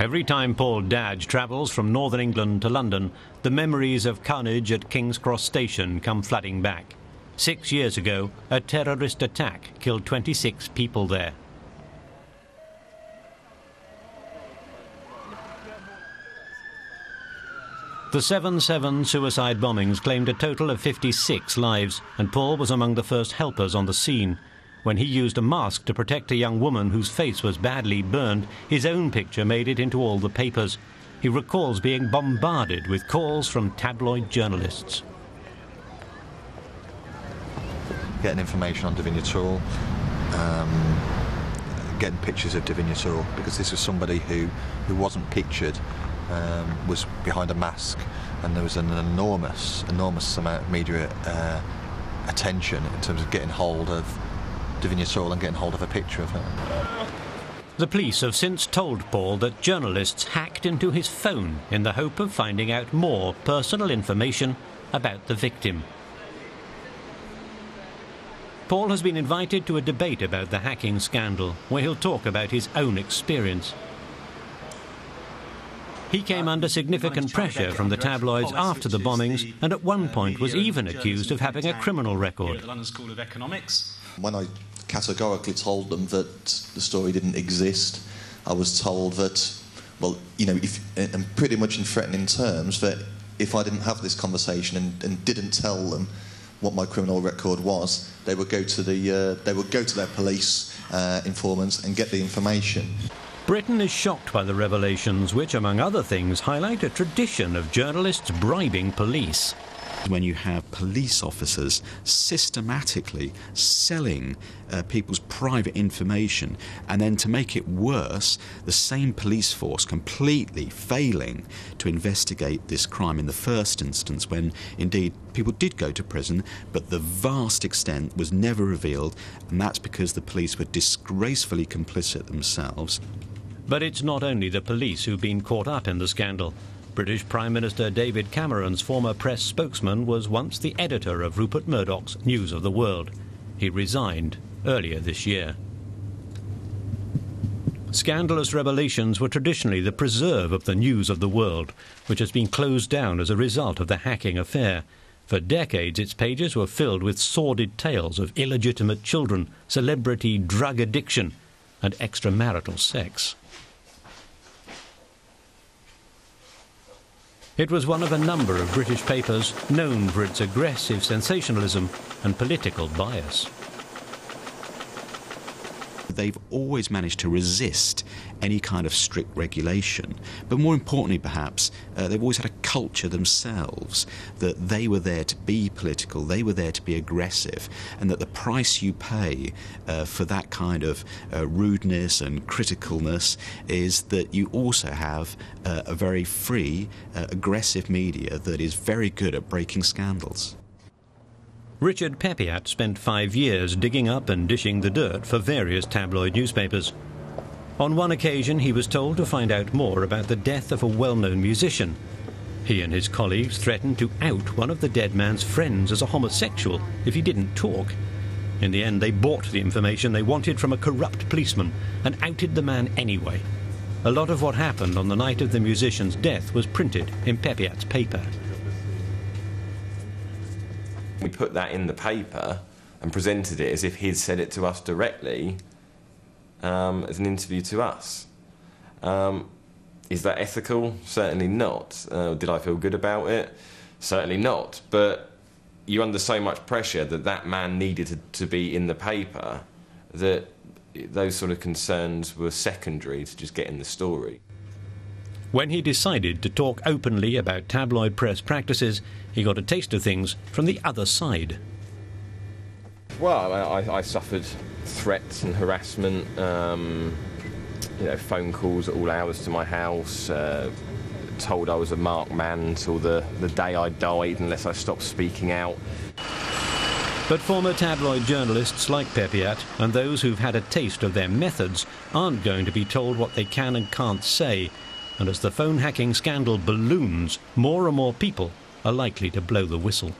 Every time Paul Dadge travels from northern England to London, the memories of carnage at King's Cross Station come flooding back. 6 years ago, a terrorist attack killed 26 people there. The 7/7 suicide bombings claimed a total of 56 lives, and Paul was among the first helpers on the scene. When he used a mask to protect a young woman whose face was badly burned, his own picture made it into all the papers. He recalls being bombarded with calls from tabloid journalists. Getting information on Davinia Tool, getting pictures of Davinia Tool, because this was somebody who wasn't pictured, was behind a mask, and there was an enormous amount of media attention in terms of getting hold of Davinia Tool and getting hold of a picture of her. The police have since told Paul that journalists hacked into his phone in the hope of finding out more personal information about the victim. Paul has been invited to a debate about the hacking scandal, where he'll talk about his own experience. He came under significant pressure from the tabloids after the bombings, and at one point was even accused of having a criminal record. When I categorically told them that the story didn't exist, I was told that, well, you know, and pretty much in threatening terms, that if I didn't have this conversation and didn't tell them what my criminal record was, they would go to their police informants and get the information. Britain is shocked by the revelations, which, among other things, highlight a tradition of journalists bribing police. When you have police officers systematically selling people's private information, and then to make it worse, the same police force completely failing to investigate this crime in the first instance, when indeed people did go to prison, but the vast extent was never revealed, and that's because the police were disgracefully complicit themselves. But it's not only the police who've been caught up in the scandal. British Prime Minister David Cameron's former press spokesman was once the editor of Rupert Murdoch's News of the World. He resigned earlier this year. Scandalous revelations were traditionally the preserve of the News of the World, which has been closed down as a result of the hacking affair. For decades, its pages were filled with sordid tales of illegitimate children, celebrity drug addiction, and extramarital sex. It was one of a number of British papers known for its aggressive sensationalism and political bias. They've always managed to resist any kind of strict regulation, but more importantly perhaps, they've always had a culture themselves that they were there to be political, they were there to be aggressive, and that the price you pay for that kind of rudeness and criticalness is that you also have a very free, aggressive media that is very good at breaking scandals. Richard Peppiatt spent 5 years digging up and dishing the dirt for various tabloid newspapers. On one occasion, he was told to find out more about the death of a well-known musician. He and his colleagues threatened to out one of the dead man's friends as a homosexual if he didn't talk. In the end, they bought the information they wanted from a corrupt policeman and outed the man anyway. A lot of what happened on the night of the musician's death was printed in Peppiatt's paper. We put that in the paper and presented it as if he'd said it to us directly, as an interview to us. Is that ethical? Certainly not. Did I feel good about it? Certainly not. But you're under so much pressure that that man needed to be in the paper that those sort of concerns were secondary to just getting the story. When he decided to talk openly about tabloid press practices, he got a taste of things from the other side. Well, I suffered threats and harassment, you know, phone calls at all hours to my house, told I was a marked man until the day I died unless I stopped speaking out. But former tabloid journalists like Peppiatt and those who've had a taste of their methods aren't going to be told what they can and can't say. And as the phone hacking scandal balloons, more and more people are likely to blow the whistle.